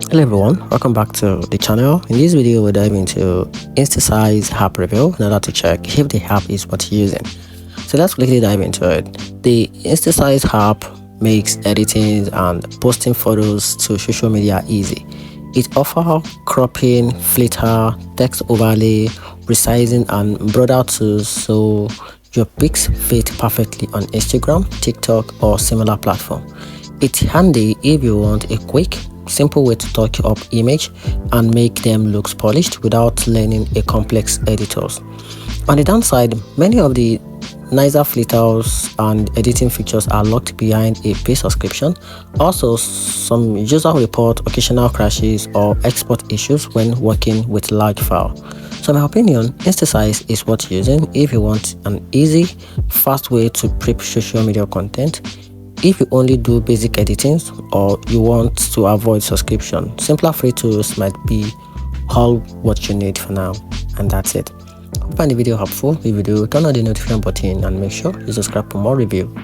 Hello everyone, welcome back to the channel. In this video we'll dive into INSTASIZE app review in order to check if the app is worth using. So let's quickly dive into it. The INSTASIZE app makes editing and posting photos to social media easy. It offers cropping, filter, text overlay, resizing and broader tools so your pics fit perfectly on Instagram, TikTok or similar platform. It's handy if you want a quick, simple way to touch up image and make them look polished without learning a complex editors. On the downside, many of the nicer filters and editing features are locked behind a paid subscription. Also, some user report occasional crashes or export issues when working with large file. So in my opinion, INSTASIZE is worth using if you want an easy, fast way to prep social media content. If you only do basic editing or you want to avoid subscription, simpler free tools might be all what you need for now. And that's it. Hope you find the video helpful. If you do, turn on the notification button and make sure you subscribe for more review.